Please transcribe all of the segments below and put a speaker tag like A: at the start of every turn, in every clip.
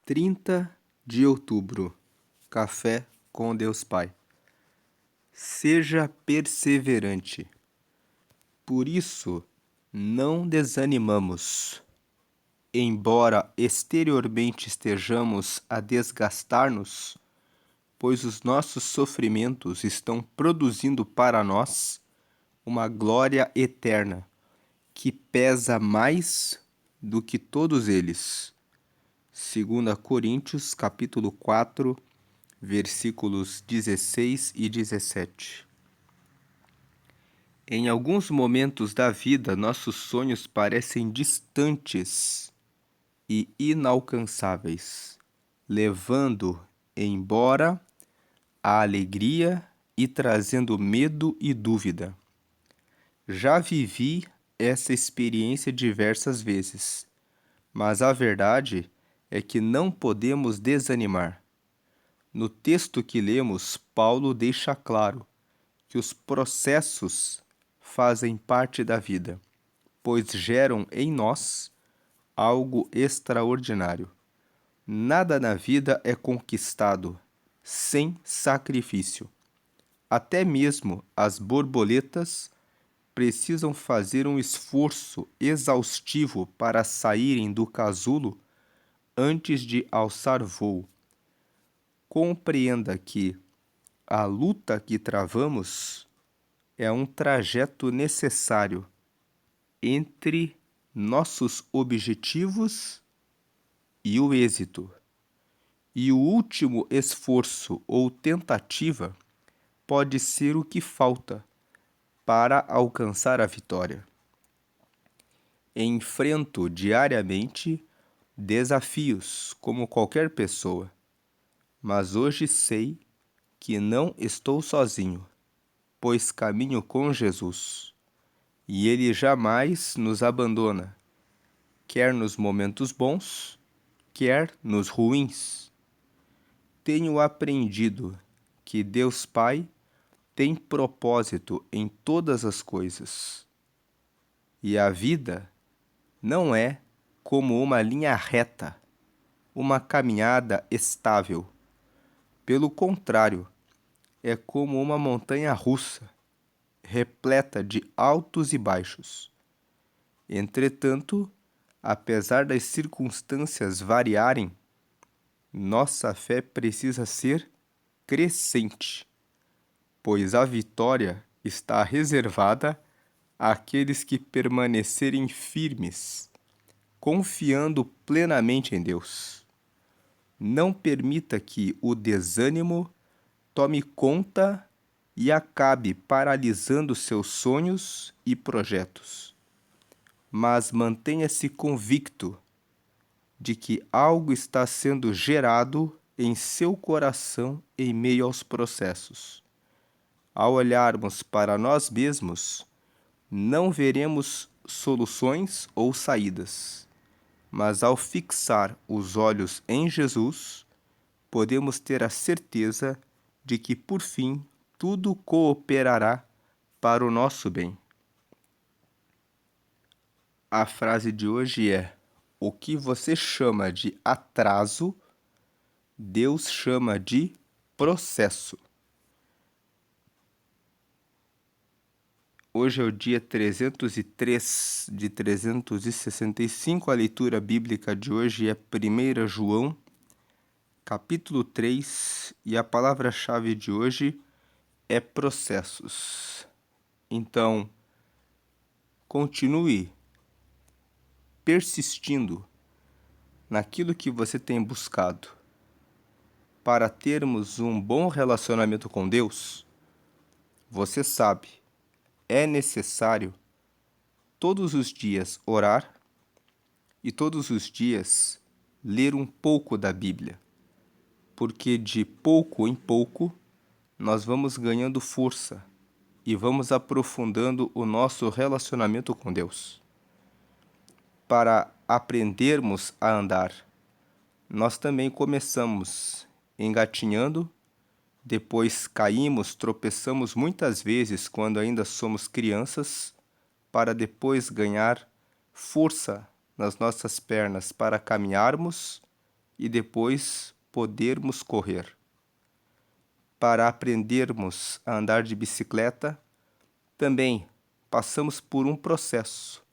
A: 30 de outubro. Café com Deus Pai. Seja perseverante. Por isso, não desanimamos. Embora exteriormente estejamos a desgastar-nos, pois os nossos sofrimentos estão produzindo para nós uma glória eterna, que pesa mais do que todos eles. 2 Coríntios, capítulo 4, versículos 16 e 17. Em alguns momentos da vida, nossos sonhos parecem distantes e inalcançáveis, levando embora a alegria e trazendo medo e dúvida. Já vivi essa experiência diversas vezes, mas a verdade é que não podemos desanimar. No texto que lemos, Paulo deixa claro que os processos fazem parte da vida, pois geram em nós algo extraordinário. Nada na vida é conquistado sem sacrifício. Até mesmo as borboletas precisam fazer um esforço exaustivo para saírem do casulo antes de alçar voo. Compreenda que a luta que travamos é um trajeto necessário entre nossos objetivos e o êxito. E o último esforço ou tentativa pode ser o que falta para alcançar a vitória. Enfrento diariamente desafios como qualquer pessoa, mas hoje sei que não estou sozinho, pois caminho com Jesus, e Ele jamais nos abandona, quer nos momentos bons, quer nos ruins. Tenho aprendido que Deus Pai tem propósito em todas as coisas, e a vida não é como uma linha reta, uma caminhada estável. Pelo contrário, é como uma montanha russa, repleta de altos e baixos. Entretanto, apesar das circunstâncias variarem, nossa fé precisa ser crescente, pois a vitória está reservada àqueles que permanecerem firmes, confiando plenamente em Deus. Não permita que o desânimo tome conta e acabe paralisando seus sonhos e projetos. Mas mantenha-se convicto de que algo está sendo gerado em seu coração em meio aos processos. Ao olharmos para nós mesmos, não veremos soluções ou saídas, mas ao fixar os olhos em Jesus, podemos ter a certeza de que, por fim, tudo cooperará para o nosso bem. A frase de hoje é: o que você chama de atraso, Deus chama de processo. Hoje é o dia 303 de 365. A leitura bíblica de hoje é 1 João, capítulo 3, e a palavra-chave de hoje é processos. Então, continue persistindo naquilo que você tem buscado. Para termos um bom relacionamento com Deus, você sabe, é necessário todos os dias orar e todos os dias ler um pouco da Bíblia, porque de pouco em pouco nós vamos ganhando força e vamos aprofundando o nosso relacionamento com Deus. Para aprendermos a andar, nós também começamos engatinhando, depois caímos, tropeçamos muitas vezes quando ainda somos crianças, para depois ganhar força nas nossas pernas para caminharmos e depois podermos correr. Para aprendermos a andar de bicicleta, também passamos por um processo.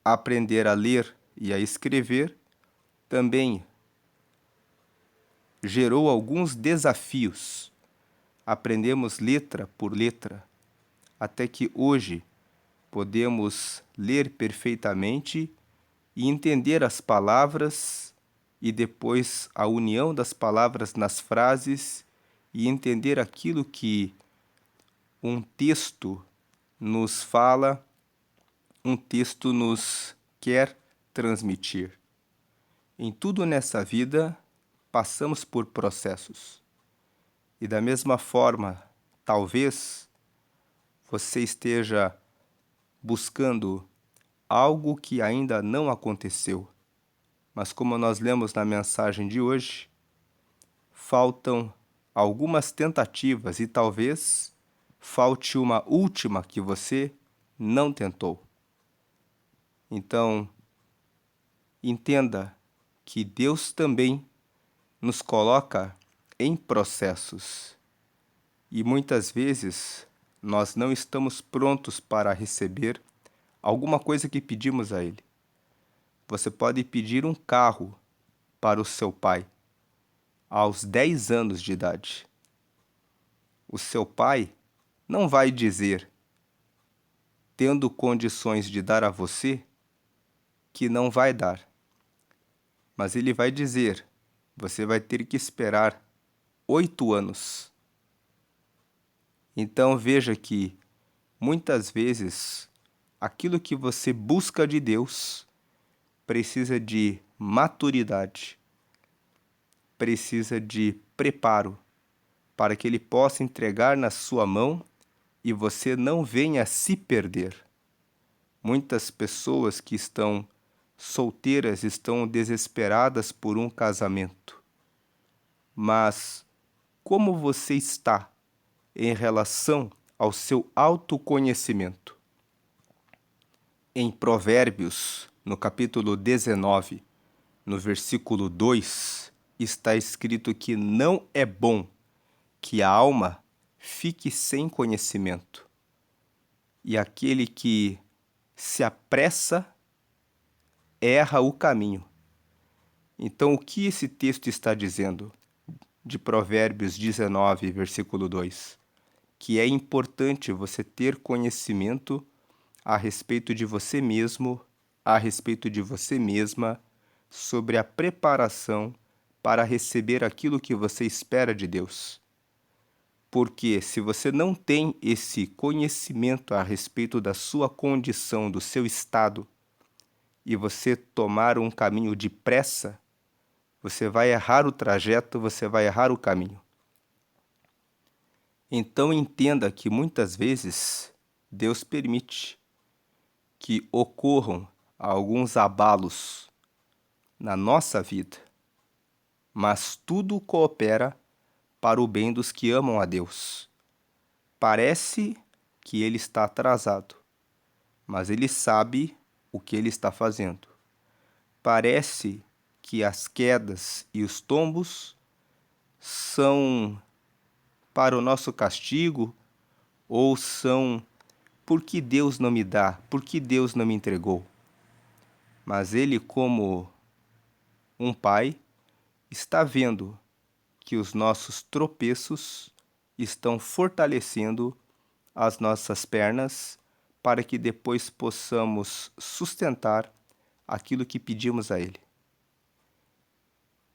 A: Aprender a ler e a escrever também gerou alguns desafios. Aprendemos letra por letra, até que hoje podemos ler perfeitamente e entender as palavras e depois a união das palavras nas frases e entender aquilo que um texto nos fala, um texto nos quer transmitir. Em tudo nessa vida, passamos por processos. E da mesma forma, talvez você esteja buscando algo que ainda não aconteceu. Mas como nós lemos na mensagem de hoje, faltam algumas tentativas e talvez falte uma última que você não tentou. Então, entenda que Deus também nos coloca em processos e muitas vezes nós não estamos prontos para receber alguma coisa que pedimos a Ele. Você pode pedir um carro para o seu pai aos 10 anos de idade. O seu pai não vai dizer, tendo condições de dar a você, que não vai dar. Mas ele vai dizer, você vai ter que esperar 8 anos. Então veja que, muitas vezes, aquilo que você busca de Deus precisa de maturidade, precisa de preparo, para que Ele possa entregar na sua mão e você não venha se perder. Muitas pessoas que estão solteiras estão desesperadas por um casamento. Mas como você está em relação ao seu autoconhecimento? Em Provérbios, no capítulo 19, no versículo 2, está escrito que não é bom que a alma fique sem conhecimento. E aquele que se apressa erra o caminho. Então, o que esse texto está dizendo? De Provérbios 19, versículo 2. Que é importante você ter conhecimento a respeito de você mesmo, a respeito de você mesma, sobre a preparação para receber aquilo que você espera de Deus. Porque se você não tem esse conhecimento a respeito da sua condição, do seu estado, e você tomar um caminho de pressa, você vai errar o trajeto, você vai errar o caminho. Então entenda que muitas vezes Deus permite que ocorram alguns abalos na nossa vida, mas tudo coopera para o bem dos que amam a Deus. Parece que ele está atrasado, mas ele sabe o que ele está fazendo. Parece que as quedas e os tombos são para o nosso castigo ou são porque Deus não me dá, porque Deus não me entregou. Mas ele, como um pai, está vendo que os nossos tropeços estão fortalecendo as nossas pernas para que depois possamos sustentar aquilo que pedimos a Ele.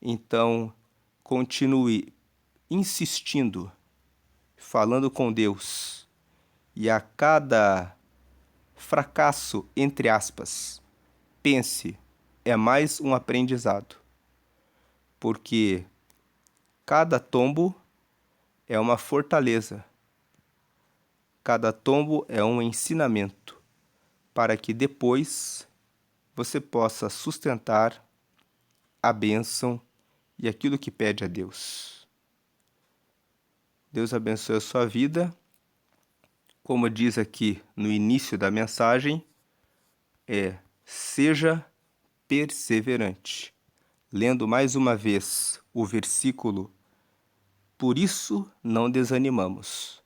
A: Então, continue insistindo, falando com Deus, e a cada fracasso, entre aspas, pense, é mais um aprendizado, porque cada tombo é uma fortaleza, cada tombo é um ensinamento, para que depois você possa sustentar a bênção e aquilo que pede a Deus. Deus abençoe a sua vida. Como diz aqui no início da mensagem, seja perseverante. lendo mais uma vez o versículo: por isso não desanimamos.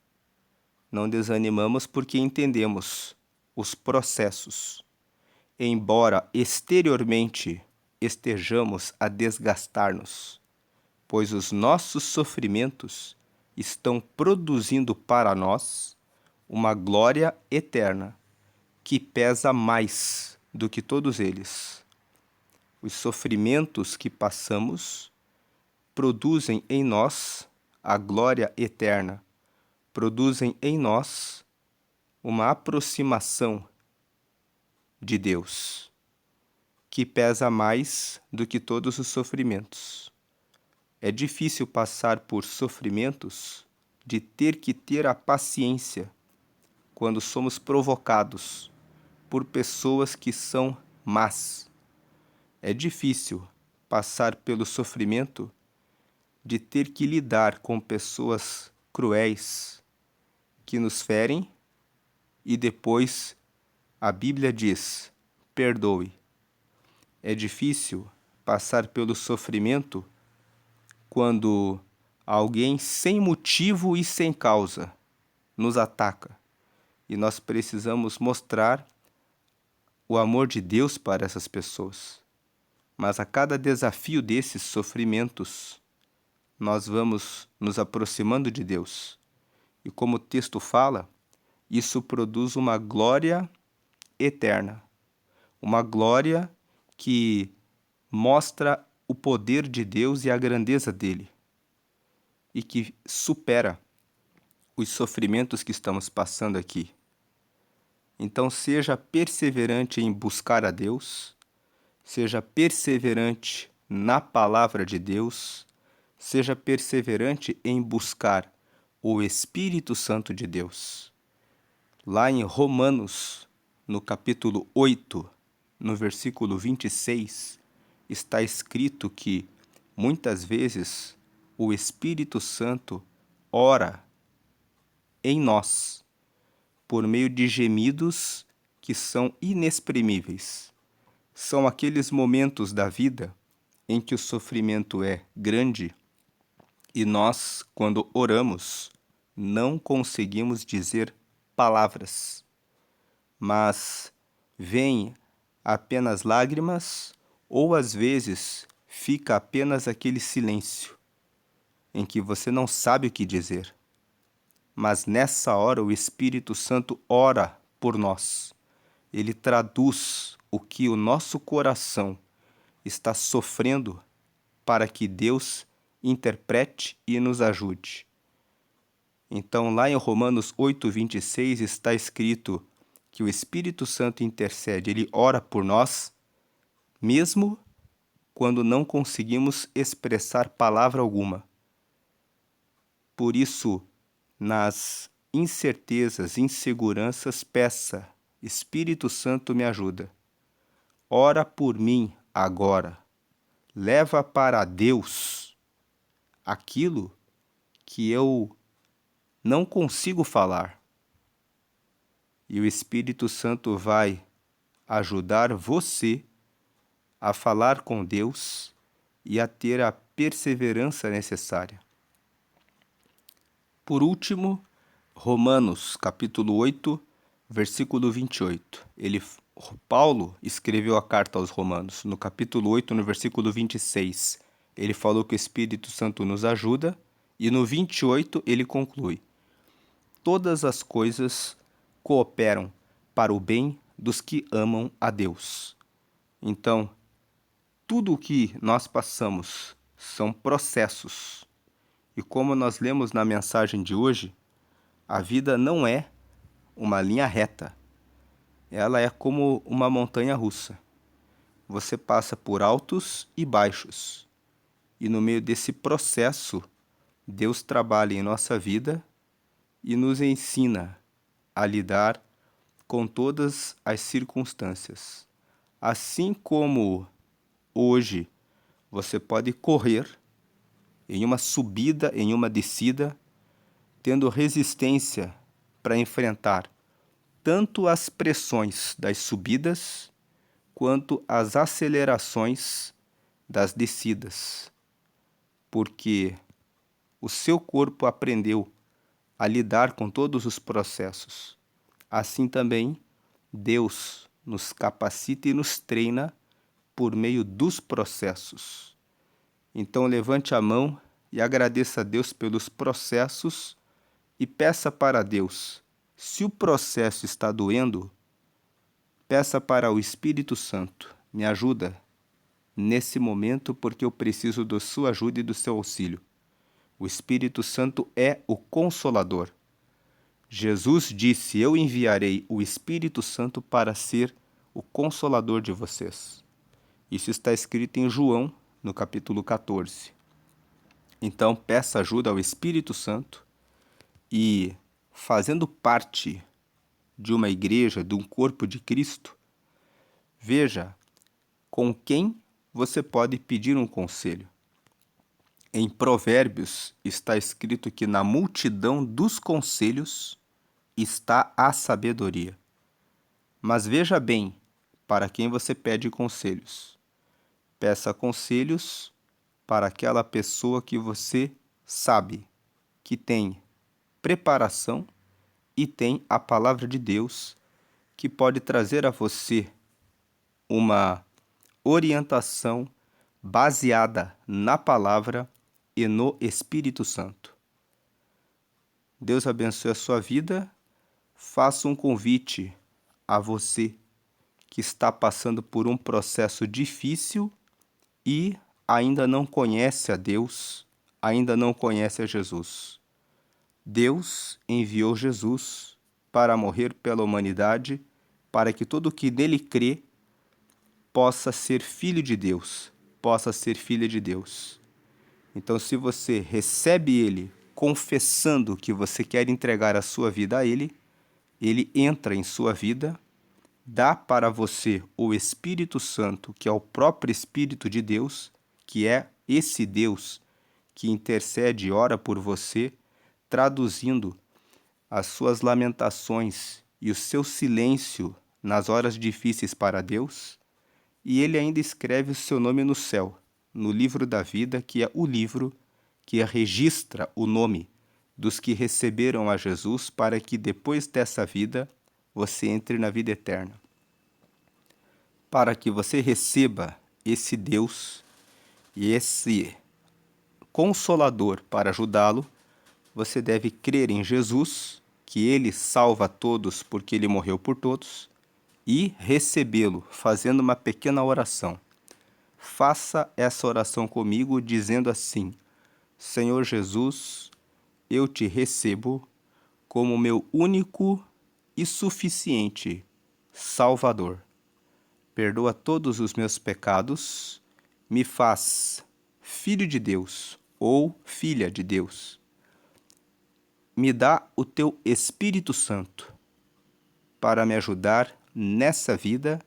A: Não desanimamos porque entendemos os processos. Embora exteriormente estejamos a desgastar-nos, pois os nossos sofrimentos estão produzindo para nós uma glória eterna que pesa mais do que todos eles. Os sofrimentos que passamos produzem em nós a glória eterna, produzem em nós uma aproximação de Deus, que pesa mais do que todos os sofrimentos. É difícil passar por sofrimentos de ter que ter a paciência quando somos provocados por pessoas que são más. É difícil passar pelo sofrimento de ter que lidar com pessoas cruéis que nos ferem e depois a Bíblia diz: perdoe. É difícil passar pelo sofrimento quando alguém sem motivo e sem causa nos ataca e nós precisamos mostrar o amor de Deus para essas pessoas. Mas a cada desafio desses sofrimentos, nós vamos nos aproximando de Deus. E como o texto fala, isso produz uma glória eterna. Uma glória que mostra o poder de Deus e a grandeza dele. E que supera os sofrimentos que estamos passando aqui. Então seja perseverante em buscar a Deus, seja perseverante na palavra de Deus, seja perseverante em buscar o Espírito Santo de Deus. Lá em Romanos, no capítulo 8, no versículo 26, está escrito que, muitas vezes, o Espírito Santo ora em nós, por meio de gemidos que são inexprimíveis. São aqueles momentos da vida em que o sofrimento é grande e nós, quando oramos, não conseguimos dizer palavras, mas vêm apenas lágrimas ou às vezes fica apenas aquele silêncio em que você não sabe o que dizer. Mas nessa hora o Espírito Santo ora por nós. Ele traduz o que o nosso coração está sofrendo para que Deus interprete e nos ajude. Então, lá em Romanos 8, 26, está escrito que o Espírito Santo intercede, ele ora por nós, mesmo quando não conseguimos expressar palavra alguma. Por isso, nas incertezas, inseguranças, peça: Espírito Santo, me ajuda. Ora por mim agora. Leva para Deus aquilo que eu não consigo falar. E o Espírito Santo vai ajudar você a falar com Deus e a ter a perseverança necessária. Por último, Romanos, capítulo 8, versículo 28. Paulo escreveu a carta aos Romanos. No capítulo 8, no versículo 26, ele falou que o Espírito Santo nos ajuda. E no 28, ele conclui: todas as coisas cooperam para o bem dos que amam a Deus. Então, tudo o que nós passamos são processos. E como nós lemos na mensagem de hoje, a vida não é uma linha reta. Ela é como uma montanha russa. Você passa por altos e baixos. E no meio desse processo, Deus trabalha em nossa vida e nos ensina a lidar com todas as circunstâncias. Assim como hoje você pode correr em uma subida, em uma descida, tendo resistência para enfrentar tanto as pressões das subidas quanto as acelerações das descidas, porque o seu corpo aprendeu a lidar com todos os processos. Assim também, Deus nos capacita e nos treina por meio dos processos. Então, levante a mão e agradeça a Deus pelos processos e peça para Deus. Se o processo está doendo, peça para o Espírito Santo, me ajuda nesse momento porque eu preciso da sua ajuda e do seu auxílio. O Espírito Santo é o Consolador. Jesus disse: eu enviarei o Espírito Santo para ser o Consolador de vocês. Isso está escrito em João, no capítulo 14. Então, peça ajuda ao Espírito Santo e, fazendo parte de uma igreja, de um corpo de Cristo, veja com quem você pode pedir um conselho. Em Provérbios está escrito que na multidão dos conselhos está a sabedoria. Mas veja bem para quem você pede conselhos. Peça conselhos para aquela pessoa que você sabe que tem preparação e tem a palavra de Deus que pode trazer a você uma orientação baseada na palavra e no Espírito Santo. Deus abençoe a sua vida. Faço um convite a você que está passando por um processo difícil e ainda não conhece a Deus, ainda não conhece a Jesus. Deus enviou Jesus para morrer pela humanidade, para que todo o que nele crê possa ser filho de Deus, possa ser filha de Deus. Então, se você recebe ele confessando que você quer entregar a sua vida a ele, ele entra em sua vida, dá para você o Espírito Santo, que é o próprio Espírito de Deus, que é esse Deus que intercede e ora por você, traduzindo as suas lamentações e o seu silêncio nas horas difíceis para Deus, e ele ainda escreve o seu nome no céu, no livro da vida, que é o livro que registra o nome dos que receberam a Jesus, para que depois dessa vida você entre na vida eterna. Para que você receba esse Deus e esse Consolador para ajudá-lo, você deve crer em Jesus, que ele salva todos porque ele morreu por todos, e recebê-lo fazendo uma pequena oração. Faça essa oração comigo dizendo assim: Senhor Jesus, eu te recebo como meu único e suficiente Salvador. Perdoa todos os meus pecados, me faz filho de Deus ou filha de Deus. Me dá o teu Espírito Santo para me ajudar nessa vida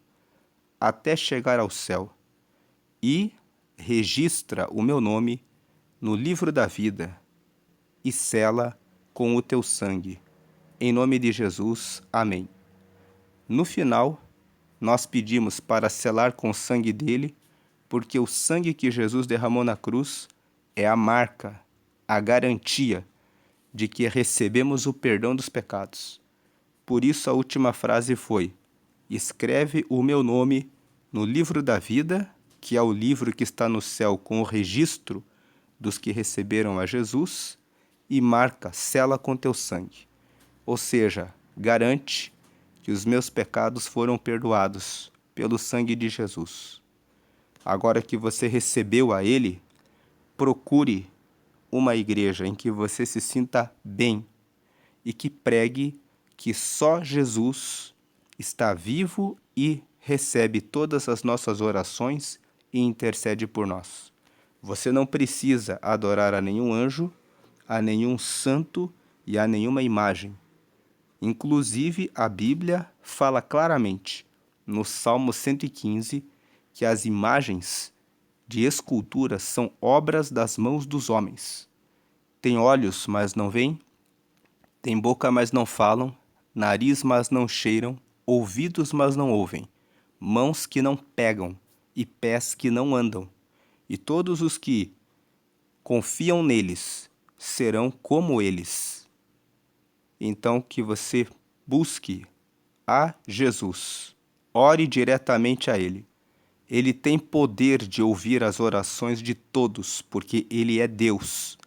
A: até chegar ao céu e registra o meu nome no livro da vida e sela com o teu sangue. Em nome de Jesus, amém. No final, nós pedimos para selar com o sangue dele, porque o sangue que Jesus derramou na cruz é a marca, a garantia de que recebemos o perdão dos pecados. Por isso a última frase foi: escreve o meu nome no livro da vida, que é o livro que está no céu com o registro dos que receberam a Jesus, e marca, sela com teu sangue. Ou seja, garante que os meus pecados foram perdoados pelo sangue de Jesus. Agora que você recebeu a ele, procure uma igreja em que você se sinta bem e que pregue que só Jesus está vivo e recebe todas as nossas orações e intercede por nós. Você não precisa adorar a nenhum anjo, a nenhum santo e a nenhuma imagem. Inclusive, a Bíblia fala claramente, no Salmo 115, que as imagens de esculturas são obras das mãos dos homens. Tem olhos, mas não veem, tem boca, mas não falam, nariz, mas não cheiram, ouvidos, mas não ouvem, mãos que não pegam e pés que não andam. e todos os que confiam neles serão como eles. Então, que você busque a Jesus, ore diretamente a Ele. Ele tem poder de ouvir as orações de todos, porque Ele é Deus,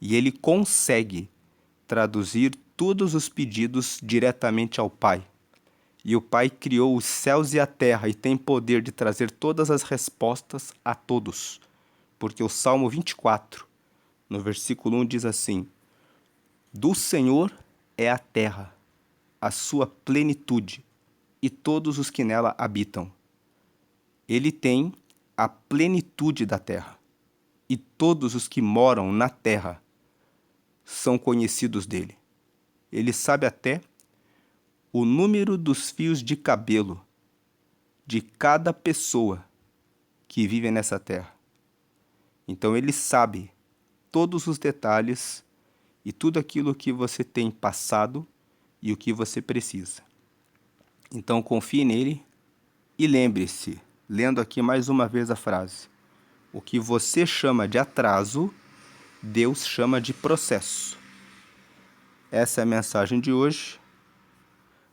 A: e Ele consegue traduzir todos os pedidos diretamente ao Pai. E o Pai criou os céus e a terra e tem poder de trazer todas as respostas a todos. Porque o Salmo 24, no versículo 1, diz assim: do Senhor é a terra, a sua plenitude, e todos os que nela habitam. Ele tem a plenitude da terra, e todos os que moram na terra são conhecidos dele. Ele sabe até o número dos fios de cabelo de cada pessoa que vive nessa terra. Então ele sabe todos os detalhes e tudo aquilo que você tem passado e o que você precisa. Então confie nele e lembre-se, lendo aqui mais uma vez a frase: o que você chama de atraso, Deus chama de processo. Essa é a mensagem de hoje.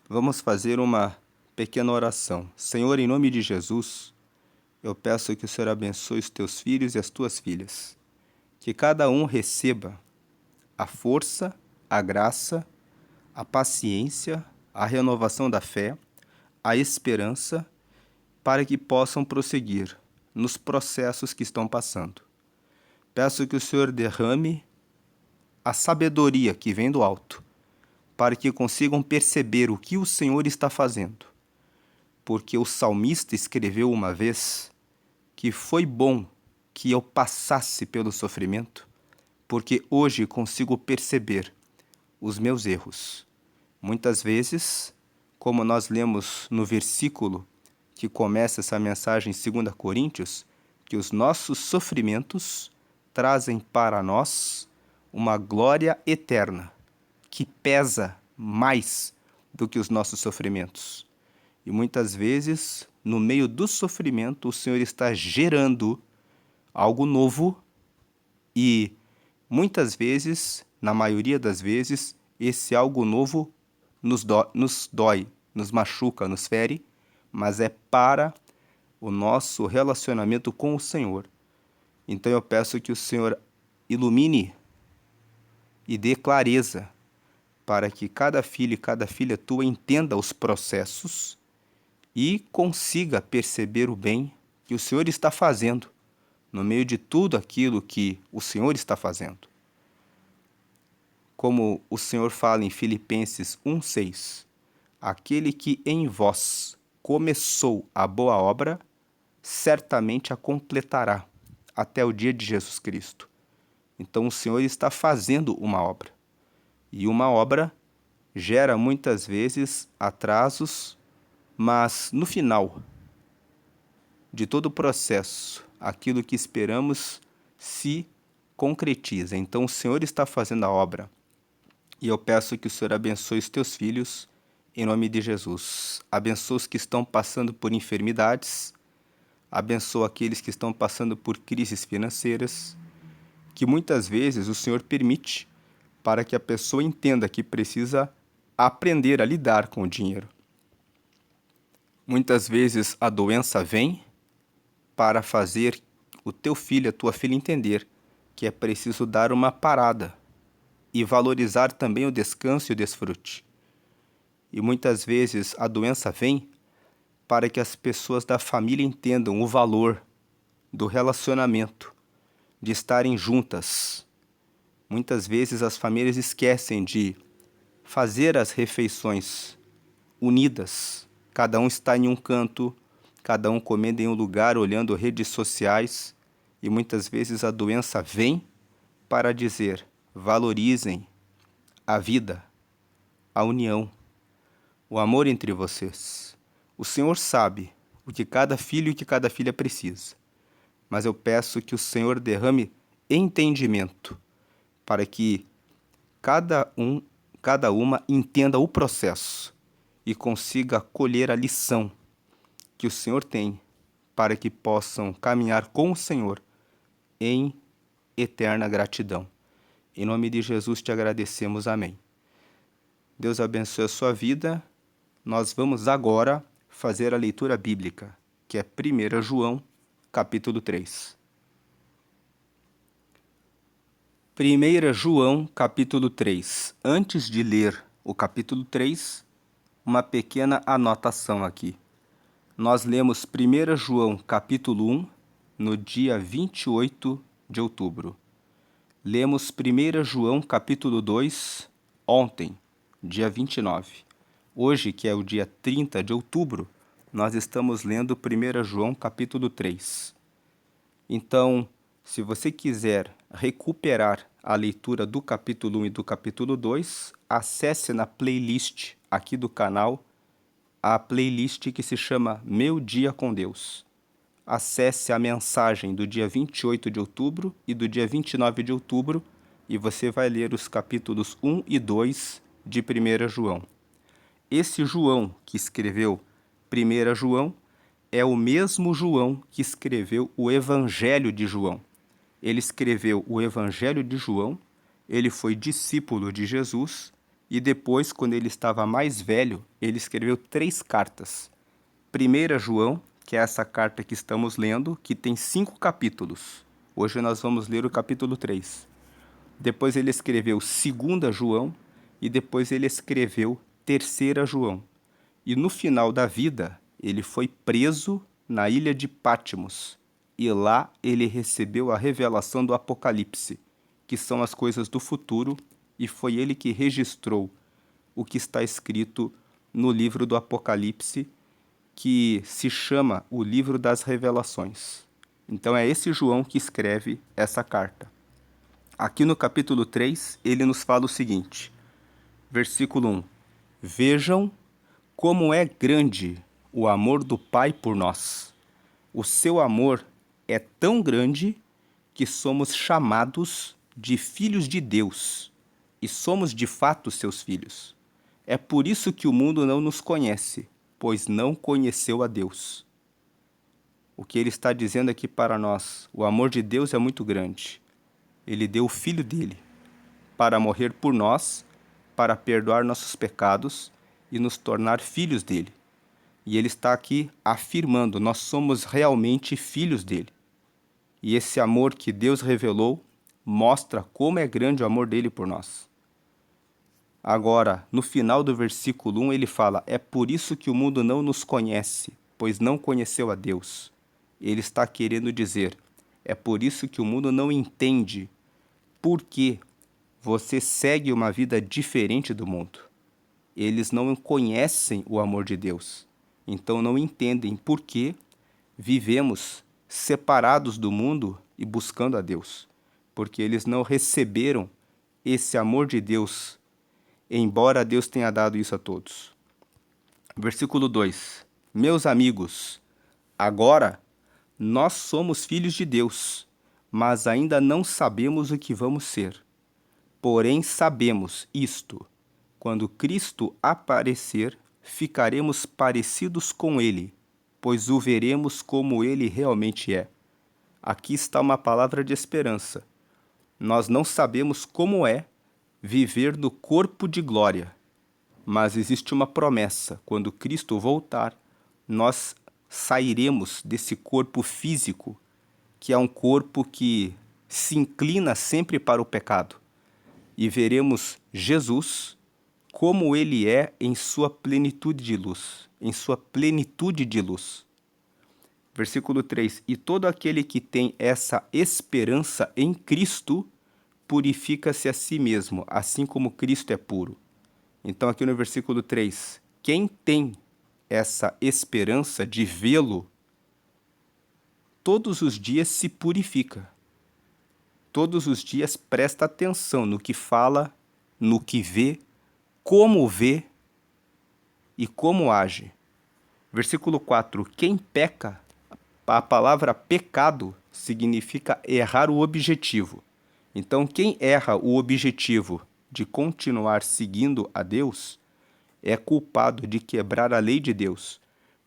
A: Vamos fazer uma pequena oração. Senhor, em nome de Jesus, eu peço que o Senhor abençoe os teus filhos e as tuas filhas. Que cada um receba a força, a graça, a paciência, a renovação da fé, a esperança, para que possam prosseguir nos processos que estão passando. Peço que o Senhor derrame a sabedoria que vem do alto, para que consigam perceber o que o Senhor está fazendo. Porque o salmista escreveu uma vez que foi bom que eu passasse pelo sofrimento, porque hoje consigo perceber os meus erros. Muitas vezes, como nós lemos no versículo que começa essa mensagem em 2 Coríntios, que os nossos sofrimentos trazem para nós uma glória eterna, que pesa mais do que os nossos sofrimentos. E muitas vezes, no meio do sofrimento, o Senhor está gerando algo novo e muitas vezes, na maioria das vezes, esse algo novo nos dói, nos machuca, nos fere, mas é para o nosso relacionamento com o Senhor. Então eu peço que o Senhor ilumine e dê clareza para que cada filho e cada filha tua entenda os processos e consiga perceber o bem que o Senhor está fazendo no meio de tudo aquilo que o Senhor está fazendo. Como o Senhor fala em Filipenses 1:6, aquele que em vós começou a boa obra, certamente a completará até o dia de Jesus Cristo. Então o Senhor está fazendo uma obra. E uma obra gera muitas vezes atrasos, mas no final de todo o processo, aquilo que esperamos se concretiza. Então o Senhor está fazendo a obra. E eu peço que o Senhor abençoe os teus filhos, em nome de Jesus. Abençoa os que estão passando por enfermidades, abençoa aqueles que estão passando por crises financeiras, que muitas vezes o Senhor permite para que a pessoa entenda que precisa aprender a lidar com o dinheiro. Muitas vezes a doença vem para fazer o teu filho, a tua filha entender que é preciso dar uma parada e valorizar também o descanso e o desfrute. E muitas vezes a doença vem para que as pessoas da família entendam o valor do relacionamento, de estarem juntas. Muitas vezes as famílias esquecem de fazer as refeições unidas. Cada um está em um canto, cada um comendo em um lugar, olhando redes sociais. E muitas vezes a doença vem para dizer: valorizem a vida, a união, o amor entre vocês. O Senhor sabe o que cada filho e o que cada filha precisa. Mas eu peço que o Senhor derrame entendimento para que cada uma entenda o processo e consiga colher a lição que o Senhor tem para que possam caminhar com o Senhor em eterna gratidão. Em nome de Jesus te agradecemos. Amém. Deus abençoe a sua vida. Nós vamos agora fazer a leitura bíblica, que é 1 João, capítulo 3. 1 João, capítulo 3. Antes de ler o capítulo 3, uma pequena anotação aqui. Nós lemos 1 João, capítulo 1, no dia 28 de outubro. Lemos 1 João, capítulo 2, ontem, dia 29. Hoje, que é o dia 30 de outubro, nós estamos lendo 1 João, capítulo 3. Então, se você quiser recuperar a leitura do capítulo 1 e do capítulo 2, acesse na playlist aqui do canal, a playlist que se chama Meu Dia com Deus. Acesse a mensagem do dia 28 de outubro e do dia 29 de outubro e você vai ler os capítulos 1 e 2 de 1 João. Esse João que escreveu 1 João é o mesmo João que escreveu o Evangelho de João. Ele escreveu o Evangelho de João, ele foi discípulo de Jesus e depois, quando ele estava mais velho, ele escreveu 3 cartas. 1 João, que é essa carta que estamos lendo, que tem 5 capítulos. Hoje nós vamos ler o capítulo 3. Depois ele escreveu 2 João e depois ele escreveu 3 João. E no final da vida, ele foi preso na ilha de Patmos. E lá ele recebeu a revelação do Apocalipse, que são as coisas do futuro, e foi ele que registrou o que está escrito no livro do Apocalipse, que se chama o livro das revelações. Então é esse João que escreve essa carta. Aqui no capítulo 3, ele nos fala o seguinte, versículo 1. Vejam como é grande o amor do Pai por nós. O seu amor é tão grande que somos chamados de filhos de Deus e somos de fato seus filhos. É por isso que o mundo não nos conhece, pois não conheceu a Deus. O que ele está dizendo aqui para nós, o amor de Deus é muito grande. Ele deu o Filho dele para morrer por nós, para perdoar nossos pecados e nos tornar filhos dele. E ele está aqui afirmando, nós somos realmente filhos dele. E esse amor que Deus revelou mostra como é grande o amor dele por nós. Agora, no final do versículo 1, ele fala, é por isso que o mundo não nos conhece, pois não conheceu a Deus. Ele está querendo dizer, é por isso que o mundo não entende por que você segue uma vida diferente do mundo. Eles não conhecem o amor de Deus, então não entendem por que vivemos separados do mundo e buscando a Deus, porque eles não receberam esse amor de Deus, embora Deus tenha dado isso a todos. Versículo 2. Meus amigos, agora nós somos filhos de Deus, mas ainda não sabemos o que vamos ser. Porém sabemos isto, quando Cristo aparecer, ficaremos parecidos com Ele, pois o veremos como Ele realmente é. Aqui está uma palavra de esperança. Nós não sabemos como é viver no corpo de glória, mas existe uma promessa. Quando Cristo voltar, nós sairemos desse corpo físico, que é um corpo que se inclina sempre para o pecado, e veremos Jesus como ele é em sua plenitude de luz, em sua plenitude de luz. Versículo 3, e todo aquele que tem essa esperança em Cristo, purifica-se a si mesmo, assim como Cristo é puro. Então aqui no versículo 3, quem tem essa esperança de vê-lo, todos os dias se purifica. Todos os dias presta atenção no que fala, no que vê e como age. Versículo 4, quem peca, a palavra pecado significa errar o objetivo. Então, quem erra o objetivo de continuar seguindo a Deus é culpado de quebrar a lei de Deus,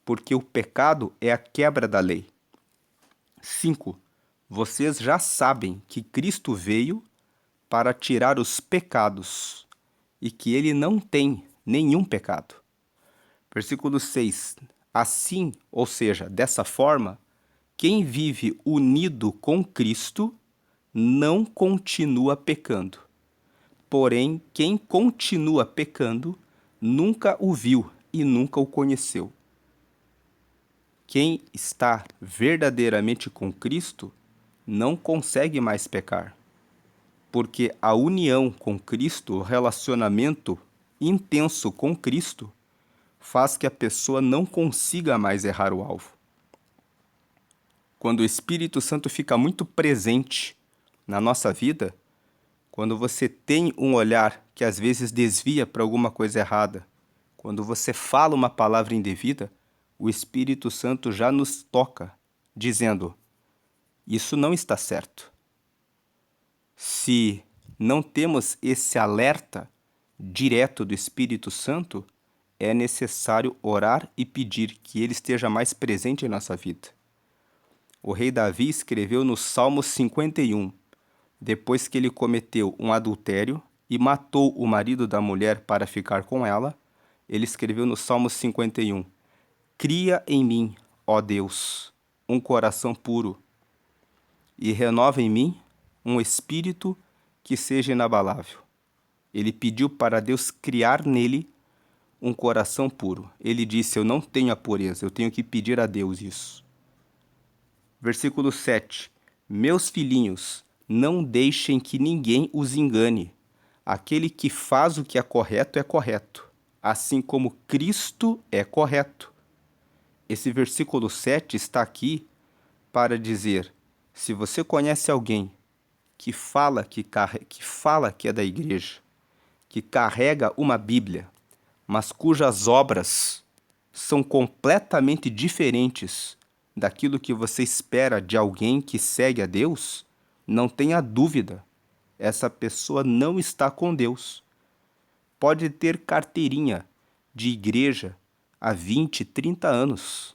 A: porque o pecado é a quebra da lei. 5. vocês já sabem que Cristo veio para tirar os pecados e que ele não tem nenhum pecado. Versículo 6. Assim, ou seja, dessa forma, quem vive unido com Cristo não continua pecando. Porém, quem continua pecando nunca o viu e nunca o conheceu. Quem está verdadeiramente com Cristo não consegue mais pecar, porque a união com Cristo, o relacionamento intenso com Cristo, faz que a pessoa não consiga mais errar o alvo. Quando o Espírito Santo fica muito presente na nossa vida, quando você tem um olhar que às vezes desvia para alguma coisa errada, quando você fala uma palavra indevida, o Espírito Santo já nos toca, dizendo: isso não está certo. Se não temos esse alerta direto do Espírito Santo, é necessário orar e pedir que ele esteja mais presente em nossa vida. O rei Davi escreveu no Salmo 51, depois que ele cometeu um adultério e matou o marido da mulher para ficar com ela, ele escreveu no Salmo 51, cria em mim, ó Deus, um coração puro e renova em mim um espírito que seja inabalável. Ele pediu para Deus criar nele um coração puro. Ele disse, eu não tenho a pureza, eu tenho que pedir a Deus isso. Versículo 7. Meus filhinhos, não deixem que ninguém os engane. Aquele que faz o que é correto, assim como Cristo é correto. Esse versículo 7 está aqui para dizer, se você conhece alguém que fala que é da igreja, que carrega uma Bíblia, mas cujas obras são completamente diferentes daquilo que você espera de alguém que segue a Deus, não tenha dúvida, essa pessoa não está com Deus. Pode ter carteirinha de igreja há 20, 30 anos,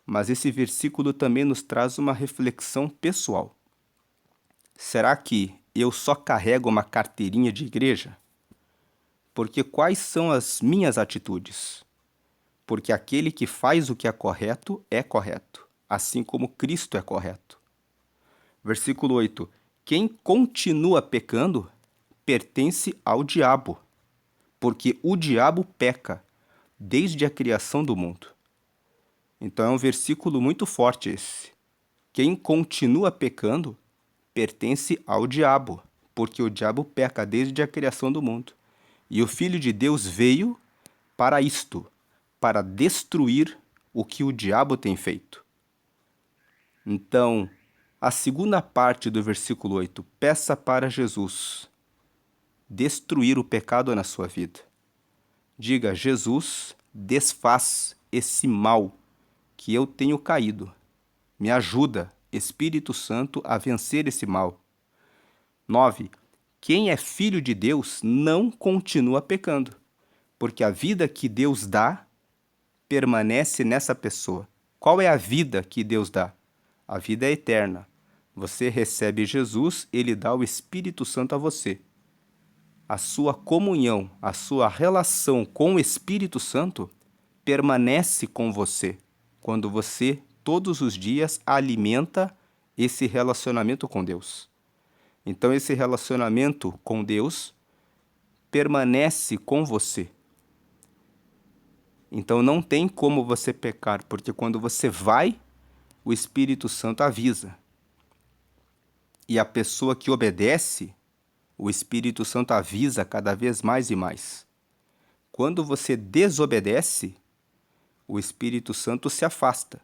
A: mas esse versículo também nos traz uma reflexão pessoal. Será que eu só carrego uma carteirinha de igreja? Porque quais são as minhas atitudes? Porque aquele que faz o que é correto, assim como Cristo é correto. Versículo 8. Quem continua pecando pertence ao diabo, porque o diabo peca desde a criação do mundo. Então é um versículo muito forte esse. Quem continua pecando pertence ao diabo, porque o diabo peca desde a criação do mundo. E o Filho de Deus veio para isto, para destruir o que o diabo tem feito. Então, a segunda parte do versículo 8, peça para Jesus destruir o pecado na sua vida. Diga, Jesus, desfaz esse mal que eu tenho caído. Me ajuda, Espírito Santo, a vencer esse mal. 9. Quem é filho de Deus não continua pecando, porque a vida que Deus dá permanece nessa pessoa. Qual é a vida que Deus dá? A vida é eterna. Você recebe Jesus, ele dá o Espírito Santo a você. A sua comunhão, a sua relação com o Espírito Santo permanece com você quando você, todos os dias, alimenta esse relacionamento com Deus. Então, esse relacionamento com Deus permanece com você. Então, não tem como você pecar, porque quando você vai, o Espírito Santo avisa. E a pessoa que obedece, o Espírito Santo avisa cada vez mais e mais. Quando você desobedece, o Espírito Santo se afasta.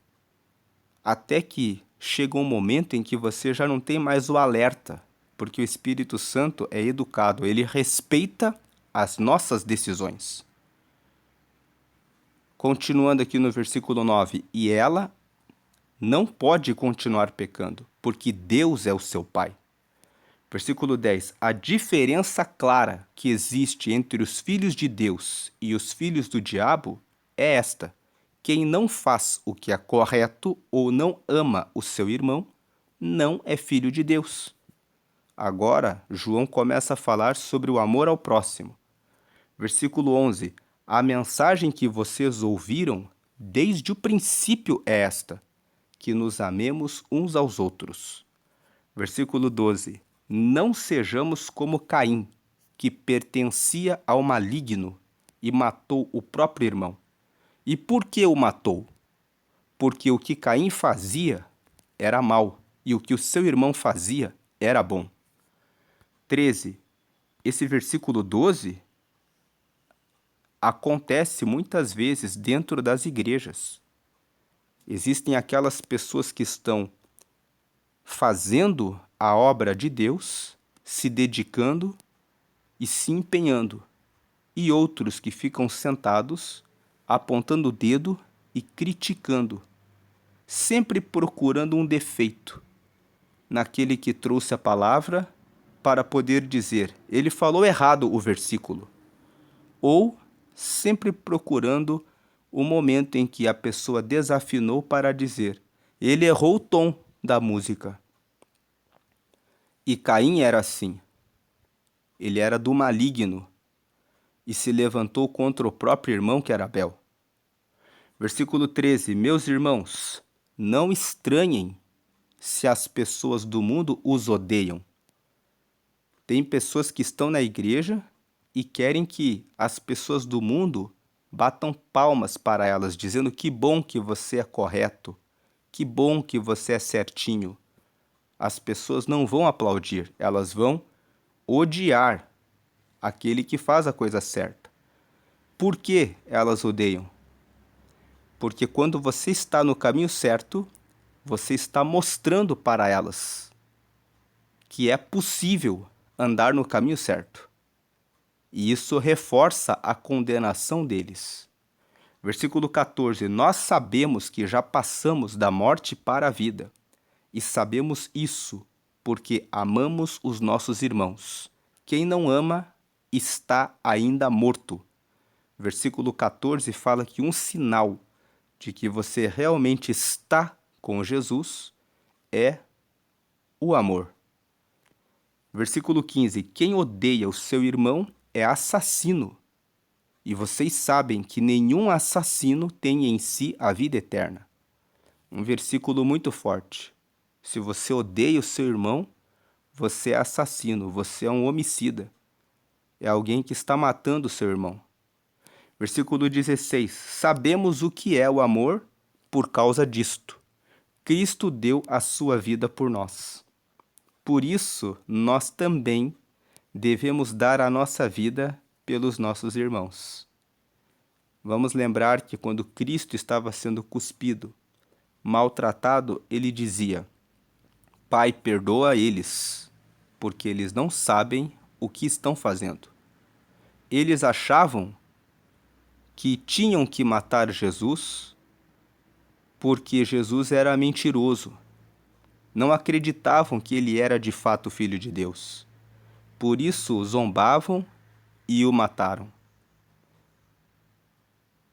A: Até que chega um momento em que você já não tem mais o alerta, porque o Espírito Santo é educado, ele respeita as nossas decisões. Continuando aqui no versículo 9, e ela não pode continuar pecando, porque Deus é o seu Pai. Versículo 10, a diferença clara que existe entre os filhos de Deus e os filhos do diabo é esta: quem não faz o que é correto ou não ama o seu irmão, não é filho de Deus. Agora, João começa a falar sobre o amor ao próximo. Versículo 11. A mensagem que vocês ouviram desde o princípio é esta, que nos amemos uns aos outros. Versículo 12. Não sejamos como Caim, que pertencia ao maligno e matou o próprio irmão. E por que o matou? Porque o que Caim fazia era mal e o que o seu irmão fazia era bom. 13. Esse versículo 12 acontece muitas vezes dentro das igrejas. Existem aquelas pessoas que estão fazendo a obra de Deus, se dedicando e se empenhando, e outros que ficam sentados, apontando o dedo e criticando, sempre procurando um defeito naquele que trouxe a palavra para poder dizer, ele falou errado o versículo, ou sempre procurando o momento em que a pessoa desafinou para dizer, ele errou o tom da música. E Caim era assim. Ele era do maligno e se levantou contra o próprio irmão que era Abel. Versículo 13. Meus irmãos, não estranhem se as pessoas do mundo os odeiam. Tem pessoas que estão na igreja e querem que as pessoas do mundo batam palmas para elas, dizendo que bom que você é correto, que bom que você é certinho. As pessoas não vão aplaudir, elas vão odiar aquele que faz a coisa certa. Por que elas odeiam? Porque quando você está no caminho certo, você está mostrando para elas que é possível andar no caminho certo. E isso reforça a condenação deles. Versículo 14. Nós sabemos que já passamos da morte para a vida, e sabemos isso porque amamos os nossos irmãos. Quem não ama está ainda morto. Versículo 14 fala que um sinal de que você realmente está com Jesus é o amor. Versículo 15. Quem odeia o seu irmão é assassino. E vocês sabem que nenhum assassino tem em si a vida eterna. Um versículo muito forte. Se você odeia o seu irmão, você é assassino, você é um homicida. É alguém que está matando o seu irmão. Versículo 16. Sabemos o que é o amor por causa disto. Cristo deu a sua vida por nós. Por isso, nós também devemos dar a nossa vida pelos nossos irmãos. Vamos lembrar que quando Cristo estava sendo cuspido, maltratado, ele dizia, Pai, perdoa eles, porque eles não sabem o que estão fazendo. Eles achavam que tinham que matar Jesus porque Jesus era mentiroso. Não acreditavam que ele era de fato filho de Deus. Por isso zombavam e o mataram.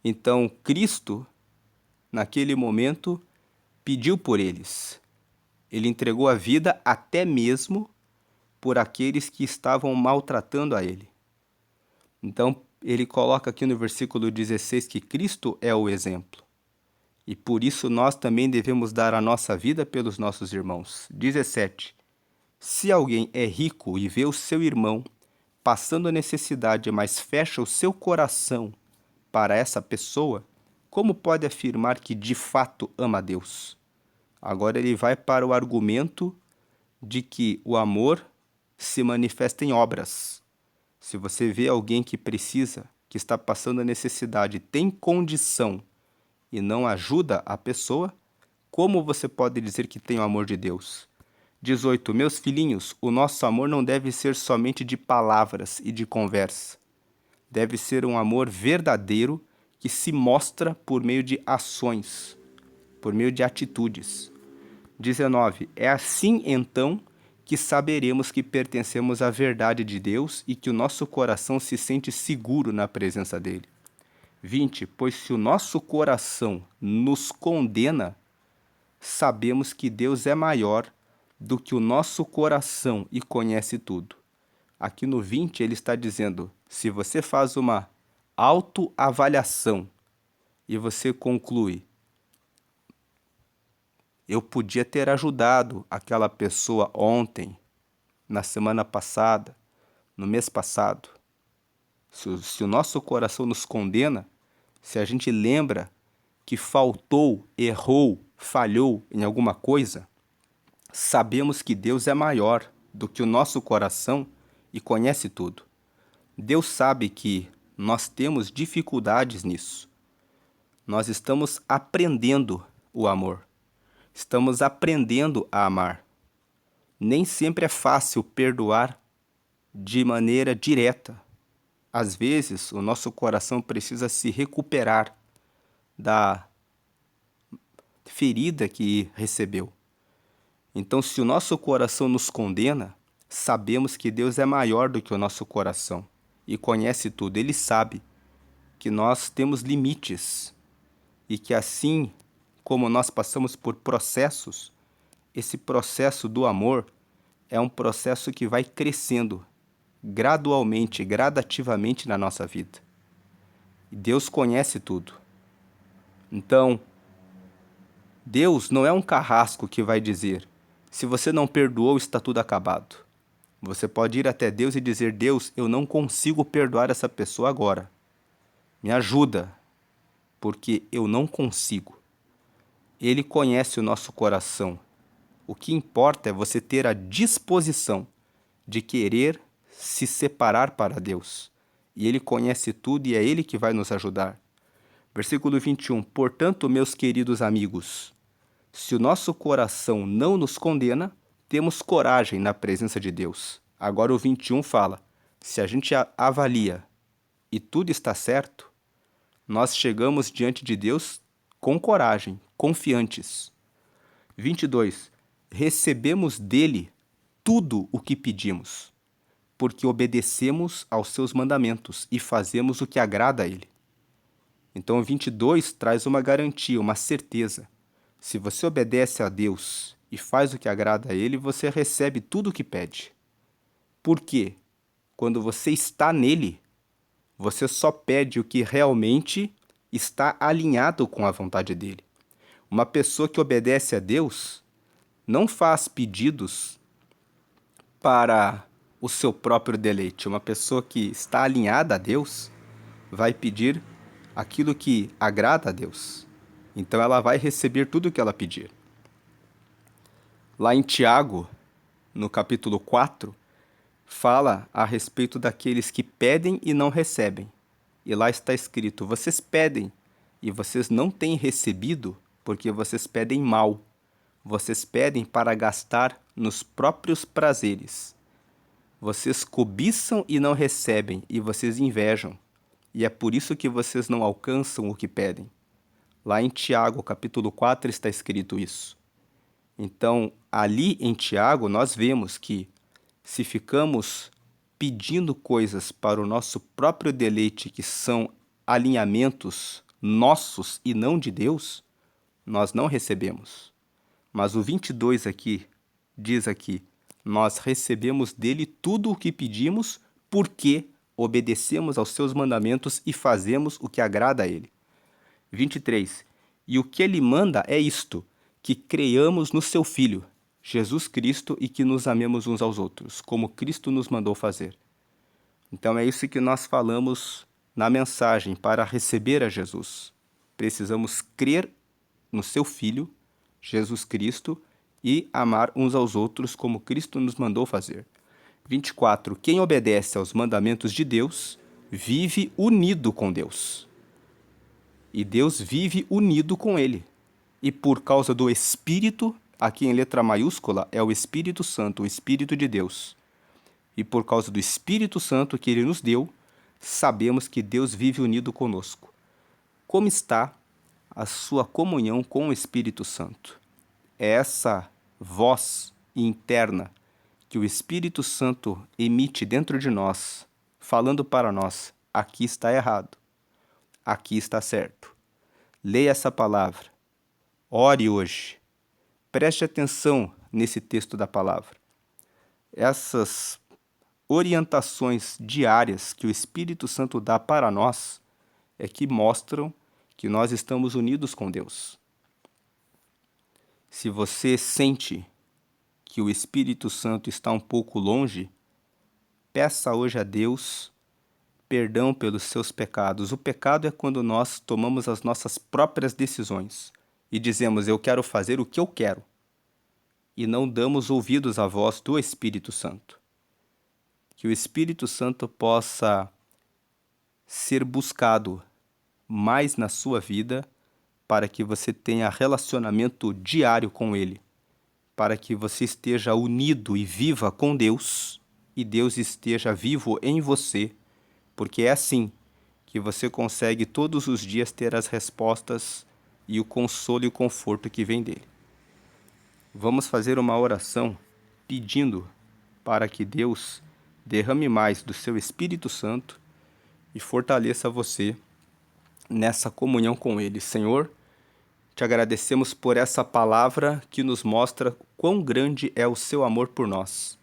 A: Então Cristo, naquele momento, pediu por eles. Ele entregou a vida até mesmo por aqueles que estavam maltratando a ele. Então, ele coloca aqui no versículo 16 que Cristo é o exemplo. E por isso nós também devemos dar a nossa vida pelos nossos irmãos. 17. Se alguém é rico e vê o seu irmão passando necessidade, mas fecha o seu coração para essa pessoa, como pode afirmar que de fato ama a Deus? Agora ele vai para o argumento de que o amor se manifesta em obras. Se você vê alguém que precisa, que está passando necessidade, tem condição e não ajuda a pessoa, como você pode dizer que tem o amor de Deus? 18. Meus filhinhos, o nosso amor não deve ser somente de palavras e de conversa. Deve ser um amor verdadeiro que se mostra por meio de ações, por meio de atitudes. 19. É assim, então, que saberemos que pertencemos à verdade de Deus e que o nosso coração se sente seguro na presença dele. 20. Pois se o nosso coração nos condena, sabemos que Deus é maior do que o nosso coração e conhece tudo. Aqui no 20 ele está dizendo, se você faz uma autoavaliação e você conclui, eu podia ter ajudado aquela pessoa ontem, na semana passada, no mês passado. Se o nosso coração nos condena, se a gente lembra que faltou, errou, falhou em alguma coisa, sabemos que Deus é maior do que o nosso coração e conhece tudo. Deus sabe que nós temos dificuldades nisso. Nós estamos aprendendo o amor. Estamos aprendendo a amar. Nem sempre é fácil perdoar de maneira direta. Às vezes, o nosso coração precisa se recuperar da ferida que recebeu. Então, se o nosso coração nos condena, sabemos que Deus é maior do que o nosso coração e conhece tudo. Ele sabe que nós temos limites e que assim como nós passamos por processos, esse processo do amor é um processo que vai crescendo gradualmente, gradativamente na nossa vida. E Deus conhece tudo. Então, Deus não é um carrasco que vai dizer, se você não perdoou, está tudo acabado. Você pode ir até Deus e dizer, Deus, eu não consigo perdoar essa pessoa agora. Me ajuda, porque eu não consigo. Ele conhece o nosso coração. O que importa é você ter a disposição de querer se separar para Deus. E Ele conhece tudo e é Ele que vai nos ajudar. Versículo 21. Portanto, meus queridos amigos, se o nosso coração não nos condena, temos coragem na presença de Deus. Agora o 21 fala, se a gente avalia e tudo está certo, nós chegamos diante de Deus com coragem, confiantes. 22. Recebemos dele tudo o que pedimos, porque obedecemos aos seus mandamentos e fazemos o que agrada a ele. Então, o 22 traz uma garantia, uma certeza. Se você obedece a Deus e faz o que agrada a ele, você recebe tudo o que pede. Por quê? Quando você está nele, você só pede o que realmente está alinhado com a vontade dele. Uma pessoa que obedece a Deus não faz pedidos para o seu próprio deleite. Uma pessoa que está alinhada a Deus vai pedir aquilo que agrada a Deus. Então ela vai receber tudo o que ela pedir. Lá em Tiago, no capítulo 4, fala a respeito daqueles que pedem e não recebem. E lá está escrito, vocês pedem e vocês não têm recebido porque vocês pedem mal. Vocês pedem para gastar nos próprios prazeres. Vocês cobiçam e não recebem, e vocês invejam. E é por isso que vocês não alcançam o que pedem. Lá em Tiago, capítulo 4, está escrito isso. Então, ali em Tiago, nós vemos que se ficamos pedindo coisas para o nosso próprio deleite, que são alinhamentos nossos e não de Deus, nós não recebemos. Mas o 22 aqui, diz aqui, nós recebemos dele tudo o que pedimos porque obedecemos aos seus mandamentos e fazemos o que agrada a ele. 23. E o que ele manda é isto, que creiamos no seu Filho, Jesus Cristo, e que nos amemos uns aos outros, como Cristo nos mandou fazer. Então é isso que nós falamos na mensagem para receber a Jesus. Precisamos crer no seu Filho, Jesus Cristo, e amar uns aos outros como Cristo nos mandou fazer. 24. Quem obedece aos mandamentos de Deus vive unido com Deus. E Deus vive unido com ele. E por causa do Espírito, aqui em letra maiúscula, é o Espírito Santo, o Espírito de Deus. E por causa do Espírito Santo que ele nos deu, sabemos que Deus vive unido conosco. Como está a sua comunhão com o Espírito Santo? É essa voz interna que o Espírito Santo emite dentro de nós, falando para nós, aqui está errado, aqui está certo. Leia essa palavra, ore hoje, preste atenção nesse texto da palavra. Essas orientações diárias que o Espírito Santo dá para nós é que mostram que nós estamos unidos com Deus. Se você sente que o Espírito Santo está um pouco longe, peça hoje a Deus perdão pelos seus pecados. O pecado é quando nós tomamos as nossas próprias decisões e dizemos, eu quero fazer o que eu quero, e não damos ouvidos à voz do Espírito Santo. Que o Espírito Santo possa ser buscado mais na sua vida para que você tenha relacionamento diário com Ele, para que você esteja unido e viva com Deus e Deus esteja vivo em você, porque é assim que você consegue todos os dias ter as respostas e o consolo e o conforto que vem dele. Vamos fazer uma oração pedindo para que Deus derrame mais do seu Espírito Santo e fortaleça você nessa comunhão com Ele. Senhor, te agradecemos por essa palavra que nos mostra quão grande é o seu amor por nós,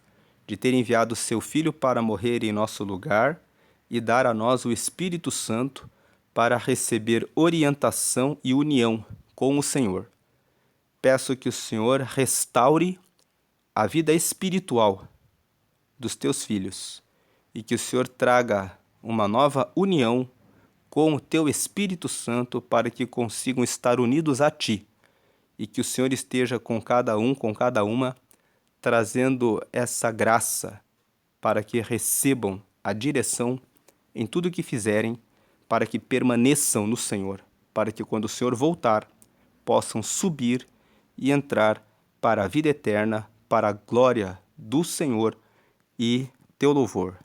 A: de ter enviado o seu Filho para morrer em nosso lugar e dar a nós o Espírito Santo para receber orientação e união com o Senhor. Peço que o Senhor restaure a vida espiritual dos teus filhos e que o Senhor traga uma nova união com o teu Espírito Santo para que consigam estar unidos a ti e que o Senhor esteja com cada um, com cada uma, trazendo essa graça para que recebam a direção em tudo o que fizerem, para que permaneçam no Senhor, para que quando o Senhor voltar, possam subir e entrar para a vida eterna, para a glória do Senhor e teu louvor.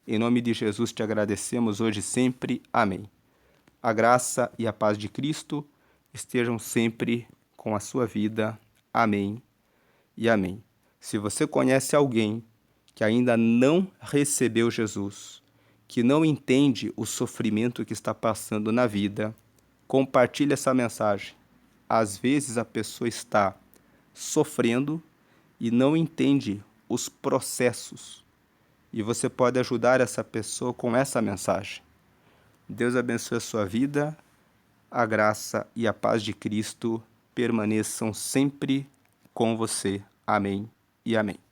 A: Em nome de Jesus te agradecemos hoje e sempre. Amém. A graça e a paz de Cristo estejam sempre com a sua vida. Amém e amém. Se você conhece alguém que ainda não recebeu Jesus, que não entende o sofrimento que está passando na vida, compartilhe essa mensagem. Às vezes a pessoa está sofrendo e não entende os processos. E você pode ajudar essa pessoa com essa mensagem. Deus abençoe a sua vida, a graça e a paz de Cristo permaneçam sempre com você. Amém e amém.